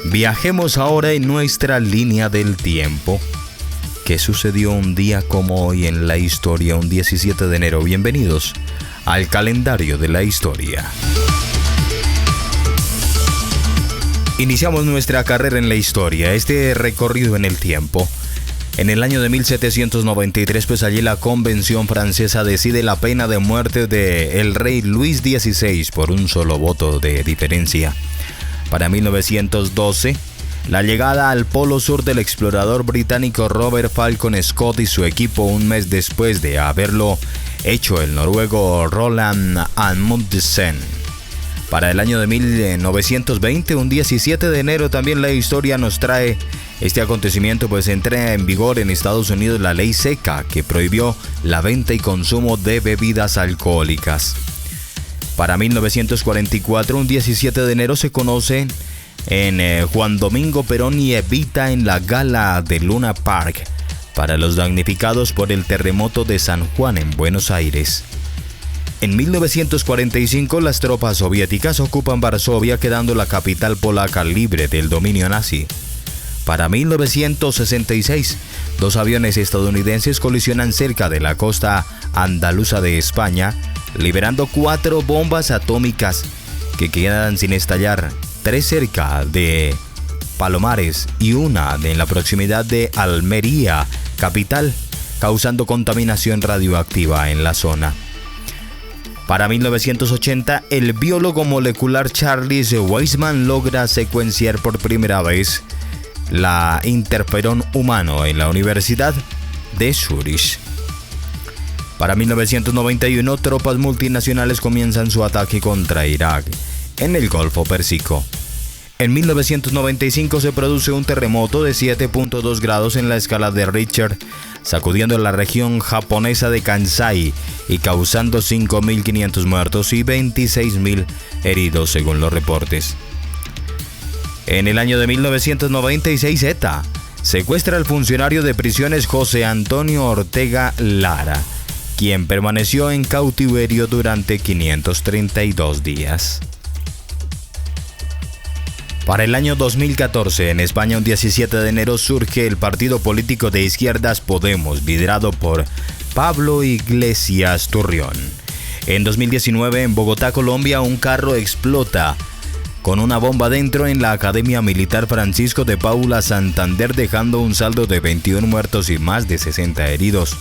Viajemos ahora en nuestra línea del tiempo. ¿Qué sucedió un día como hoy en la historia, un 17 de enero? Bienvenidos al calendario de la historia. Iniciamos nuestra carrera en la historia, este recorrido en el tiempo. En el año de 1793, pues allí la Convención Francesa decide la pena de muerte del rey Luis XVI por un solo voto de diferencia. Para 1912, la llegada al Polo Sur del explorador británico Robert Falcon Scott y su equipo un mes después de haberlo hecho el noruego Roland Amundsen. Para el año de 1920, un 17 de enero, también la historia nos trae este acontecimiento, pues entra en vigor en Estados Unidos la ley seca que prohibió la venta y consumo de bebidas alcohólicas. Para 1944, un 17 de enero, se conoce en Juan Domingo Perón y Evita en la gala de Luna Park para los damnificados por el terremoto de San Juan en Buenos Aires. En 1945, las tropas soviéticas ocupan Varsovia, quedando la capital polaca libre del dominio nazi. Para 1966, dos aviones estadounidenses colisionan cerca de la costa andaluza de España, liberando 4 bombas atómicas que quedan sin estallar, 3 cerca de Palomares y una en la proximidad de Almería, capital, causando contaminación radioactiva en la zona. Para 1980, el biólogo molecular Charles Weissman logra secuenciar por primera vez la interferón humano en la Universidad de Zúrich. Para 1991, tropas multinacionales comienzan su ataque contra Irak en el Golfo Pérsico. En 1995 se produce un terremoto de 7.2 grados en la escala de Richter, sacudiendo la región japonesa de Kansai y causando 5.500 muertos y 26.000 heridos según los reportes. En el año de 1996, ETA secuestra al funcionario de prisiones José Antonio Ortega Lara, quien permaneció en cautiverio durante 532 días. Para el año 2014, en España, un 17 de enero, surge el partido político de izquierdas Podemos, liderado por Pablo Iglesias Turrión. En 2019, en Bogotá, Colombia, un carro explota con una bomba dentro en la Academia Militar Francisco de Paula, Santander, dejando un saldo de 21 muertos y más de 60 heridos.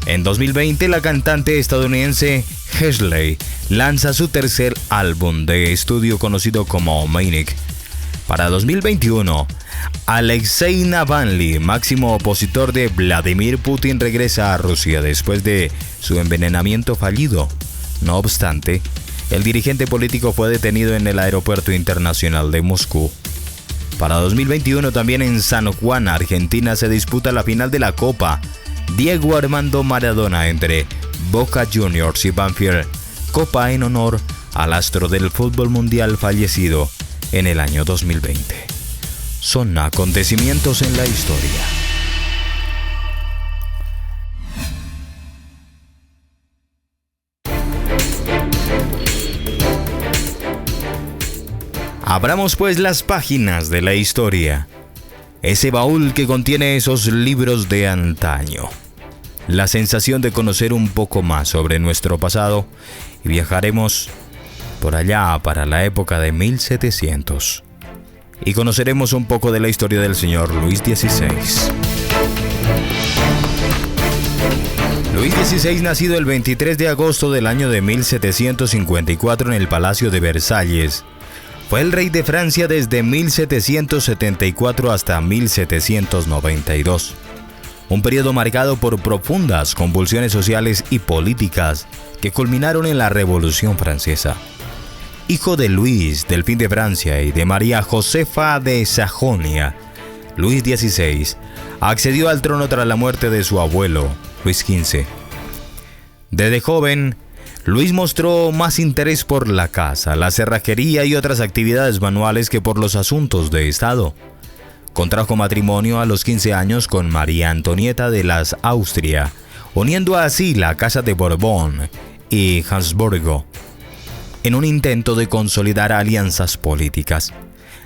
En 2020, la cantante estadounidense Halsey lanza su tercer álbum de estudio conocido como Manic. Para 2021, Alexei Navalny, máximo opositor de Vladimir Putin, regresa a Rusia después de su envenenamiento fallido. No obstante, el dirigente político fue detenido en el aeropuerto internacional de Moscú. Para 2021, también en San Juan, Argentina, se disputa la final de la Copa Diego Armando Maradona entre Boca Juniors y Banfield, copa en honor al astro del fútbol mundial fallecido en el año 2020. Son acontecimientos en la historia. Abramos pues las páginas de la historia, ese baúl que contiene esos libros de antaño. La sensación de conocer un poco más sobre nuestro pasado, y viajaremos por allá para la época de 1700 y conoceremos un poco de la historia del señor Luis XVI. Luis XVI, nacido el 23 de agosto del año de 1754 en el Palacio de Versalles, fue el rey de Francia desde 1774 hasta 1792. Un periodo marcado por profundas convulsiones sociales y políticas que culminaron en la Revolución Francesa. Hijo de Luis, delfín de Francia, y de María Josefa de Sajonia, Luis XVI accedió al trono tras la muerte de su abuelo, Luis XV. Desde joven, Luis mostró más interés por la caza, la cerrajería y otras actividades manuales que por los asuntos de Estado. Contrajo matrimonio a los 15 años con María Antonieta de las Austria, uniendo así la Casa de Borbón y Habsburgo. en un intento de consolidar alianzas políticas.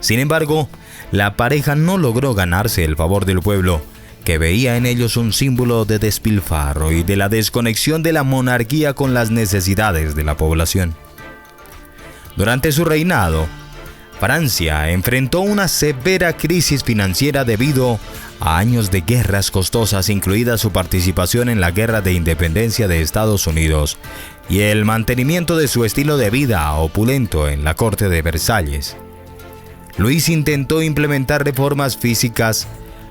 Sin embargo, la pareja no logró ganarse el favor del pueblo, que veía en ellos un símbolo de despilfarro y de la desconexión de la monarquía con las necesidades de la población. Durante su reinado, Francia enfrentó una severa crisis financiera debido a años de guerras costosas, incluida su participación en la Guerra de Independencia de Estados Unidos y el mantenimiento de su estilo de vida opulento en la corte de Versalles. Luis intentó implementar reformas físicas,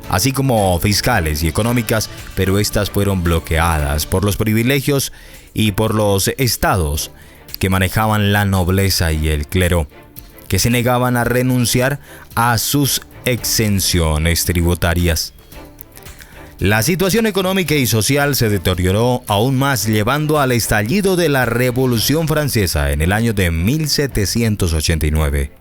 así como fiscales y económicas, pero estas fueron bloqueadas por los privilegios y por los estados que manejaban la nobleza y el clero, que se negaban a renunciar a sus exenciones tributarias. La situación económica y social se deterioró aún más, llevando al estallido de la Revolución Francesa en el año de 1789.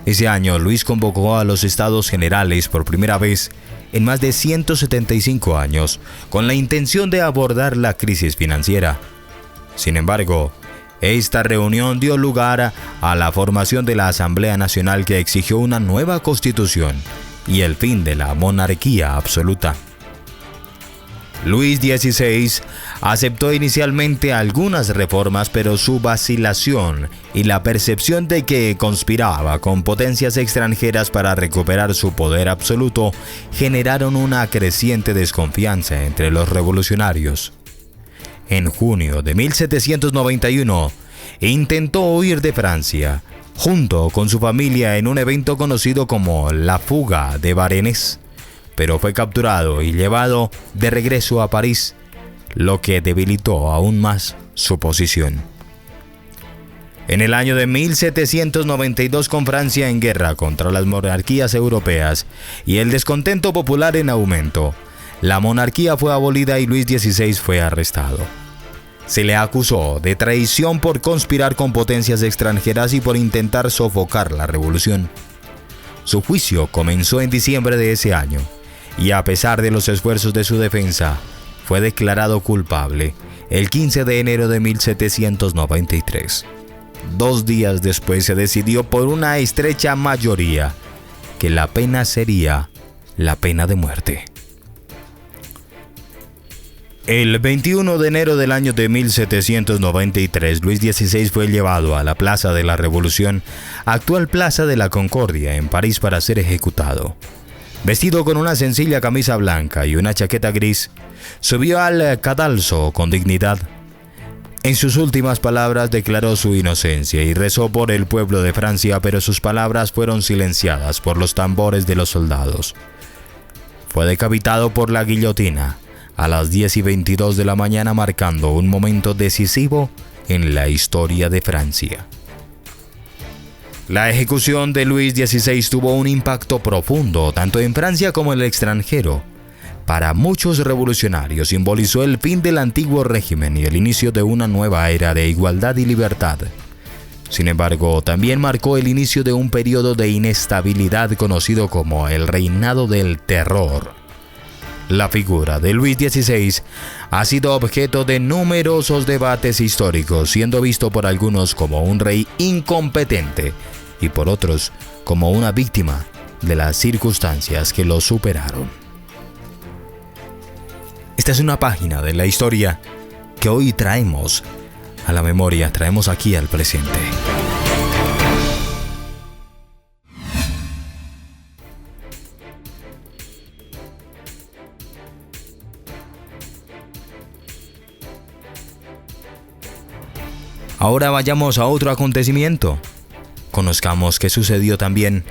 Ese año, Luis convocó a los Estados Generales por primera vez en más de 175 años, con la intención de abordar la crisis financiera. Sin embargo, esta reunión dio lugar a la formación de la Asamblea Nacional, que exigió una nueva constitución y el fin de la monarquía absoluta. Luis XVI aceptó inicialmente algunas reformas, pero su vacilación y la percepción de que conspiraba con potencias extranjeras para recuperar su poder absoluto generaron una creciente desconfianza entre los revolucionarios. En junio de 1791, intentó huir de Francia, junto con su familia, en un evento conocido como la Fuga de Varennes, pero fue capturado y llevado de regreso a París, lo que debilitó aún más su posición. En el año de 1792, con Francia en guerra contra las monarquías europeas y el descontento popular en aumento, la monarquía fue abolida y Luis XVI fue arrestado. Se le acusó de traición por conspirar con potencias extranjeras y por intentar sofocar la revolución. Su juicio comenzó en diciembre de ese año, y a pesar de los esfuerzos de su defensa, fue declarado culpable el 15 de enero de 1793. 2 días después se decidió por una estrecha mayoría que la pena sería la pena de muerte. El 21 de enero del año de 1793, Luis XVI fue llevado a la Plaza de la Revolución, actual Plaza de la Concordia, en París, para ser ejecutado. Vestido con una sencilla camisa blanca y una chaqueta gris, subió al cadalso con dignidad. En sus últimas palabras declaró su inocencia y rezó por el pueblo de Francia, pero sus palabras fueron silenciadas por los tambores de los soldados. Fue decapitado por la guillotina a las 10:22 de la mañana, marcando un momento decisivo en la historia de Francia. La ejecución de Luis XVI tuvo un impacto profundo tanto en Francia como en el extranjero. Para muchos revolucionarios simbolizó el fin del antiguo régimen y el inicio de una nueva era de igualdad y libertad. Sin embargo, también marcó el inicio de un periodo de inestabilidad conocido como el Reinado del Terror. La figura de Luis XVI ha sido objeto de numerosos debates históricos, siendo visto por algunos como un rey incompetente y por otros como una víctima de las circunstancias que lo superaron. Esta es una página de la historia que hoy traemos a la memoria, traemos aquí al presente. Ahora vayamos a otro acontecimiento. Conozcamos qué sucedió también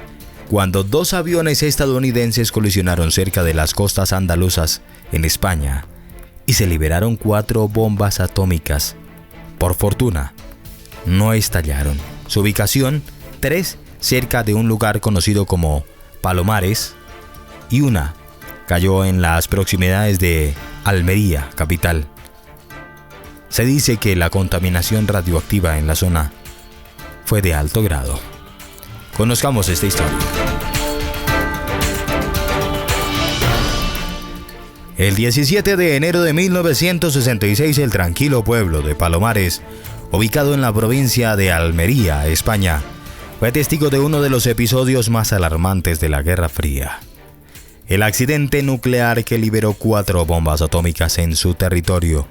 cuando 2 aviones estadounidenses colisionaron cerca de las costas andaluzas en España y se liberaron 4 bombas atómicas. Por fortuna, no estallaron. Su ubicación, 3 cerca de un lugar conocido como Palomares y una cayó en las proximidades de Almería, capital. Se dice que la contaminación radioactiva en la zona fue de alto grado. Conozcamos esta historia. El 17 de enero de 1966, el tranquilo pueblo de Palomares ubicado en la provincia de Almería, España, fue testigo de uno de los episodios más alarmantes de la Guerra Fría. El accidente nuclear que liberó 4 bombas atómicas en su territorio.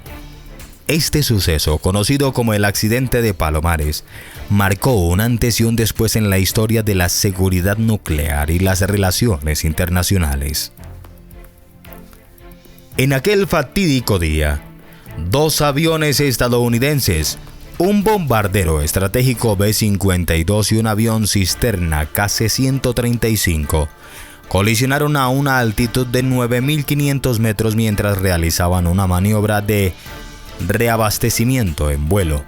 Este suceso, conocido como el accidente de Palomares, marcó un antes y un después en la historia de la seguridad nuclear y las relaciones internacionales. En aquel fatídico día, 2 aviones estadounidenses, un bombardero estratégico B-52 y un avión cisterna KC-135, colisionaron a una altitud de 9.500 metros mientras realizaban una maniobra de reabastecimiento en vuelo.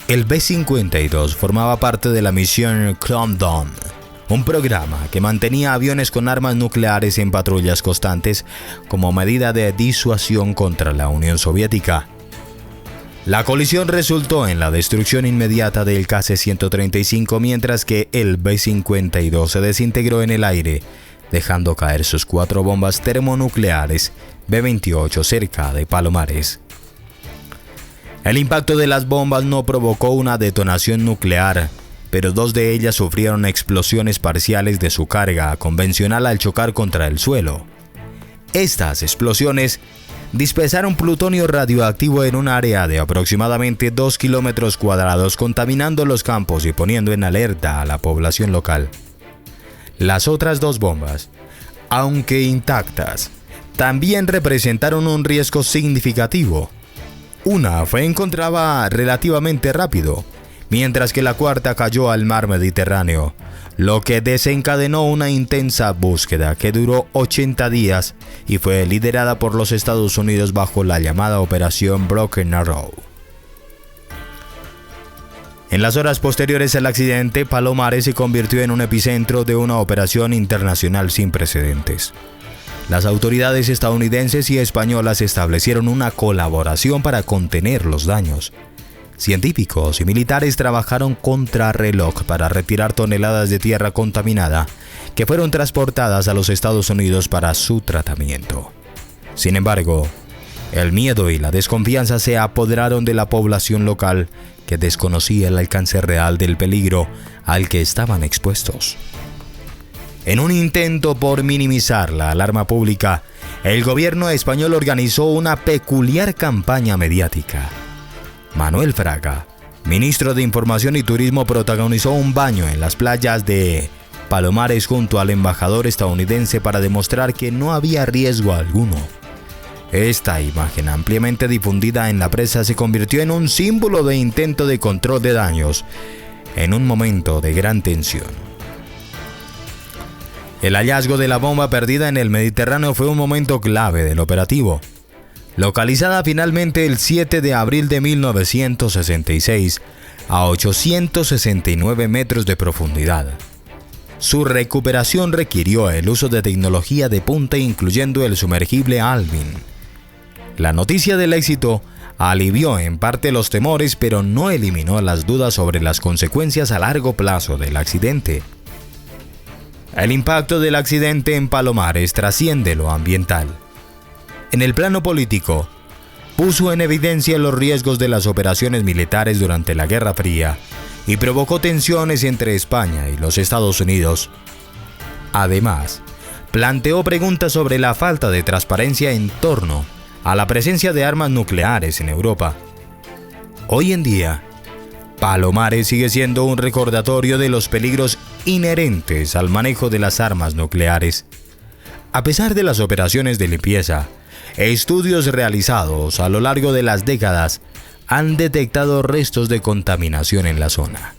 El B-52 formaba parte de la misión Countdown, un programa que mantenía aviones con armas nucleares en patrullas constantes como medida de disuasión contra la Unión Soviética. La colisión resultó en la destrucción inmediata del KC-135, mientras que el B-52 se desintegró en el aire, dejando caer sus 4 bombas termonucleares B-28 cerca de Palomares. El impacto de las bombas no provocó una detonación nuclear, pero 2 de ellas sufrieron explosiones parciales de su carga convencional al chocar contra el suelo. Estas explosiones dispersaron plutonio radioactivo en un área de aproximadamente 2 kilómetros cuadrados, contaminando los campos y poniendo en alerta a la población local. Las otras 2 bombas, aunque intactas, también representaron un riesgo significativo. Una fue encontrada relativamente rápido, mientras que la cuarta cayó al mar Mediterráneo, lo que desencadenó una intensa búsqueda que duró 80 días y fue liderada por los Estados Unidos bajo la llamada Operación Broken Arrow. En las horas posteriores al accidente, Palomares se convirtió en un epicentro de una operación internacional sin precedentes. Las autoridades estadounidenses y españolas establecieron una colaboración para contener los daños. Científicos y militares trabajaron contrarreloj para retirar toneladas de tierra contaminada que fueron transportadas a los Estados Unidos para su tratamiento. Sin embargo, el miedo y la desconfianza se apoderaron de la población local, que desconocía el alcance real del peligro al que estaban expuestos. En un intento por minimizar la alarma pública, el gobierno español organizó una peculiar campaña mediática. Manuel Fraga, ministro de Información y Turismo, protagonizó un baño en las playas de Palomares junto al embajador estadounidense para demostrar que no había riesgo alguno. Esta imagen, ampliamente difundida en la prensa, se convirtió en un símbolo de intento de control de daños en un momento de gran tensión. El hallazgo de la bomba perdida en el Mediterráneo fue un momento clave del operativo. Localizada finalmente el 7 de abril de 1966 a 869 metros de profundidad. Su recuperación requirió el uso de tecnología de punta, incluyendo el sumergible Alvin. La noticia del éxito alivió en parte los temores, pero no eliminó las dudas sobre las consecuencias a largo plazo del accidente. El impacto del accidente en Palomares trasciende lo ambiental. En el plano político, puso en evidencia los riesgos de las operaciones militares durante la Guerra Fría y provocó tensiones entre España y los Estados Unidos. Además, planteó preguntas sobre la falta de transparencia en torno a la presencia de armas nucleares en Europa. Hoy en día, Palomares sigue siendo un recordatorio de los peligros inherentes al manejo de las armas nucleares. A pesar de las operaciones de limpieza, estudios realizados a lo largo de las décadas han detectado restos de contaminación en la zona.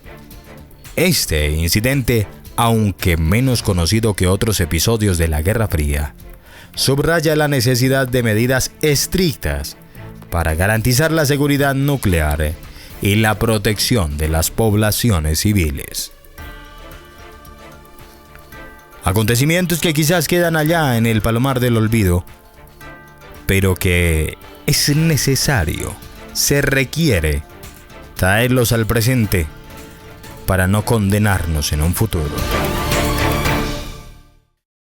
Este incidente, aunque menos conocido que otros episodios de la Guerra Fría, subraya la necesidad de medidas estrictas para garantizar la seguridad nuclear y la protección de las poblaciones civiles. Acontecimientos que quizás quedan allá en el palomar del olvido, pero que es necesario, se requiere traerlos al presente para no condenarnos en un futuro.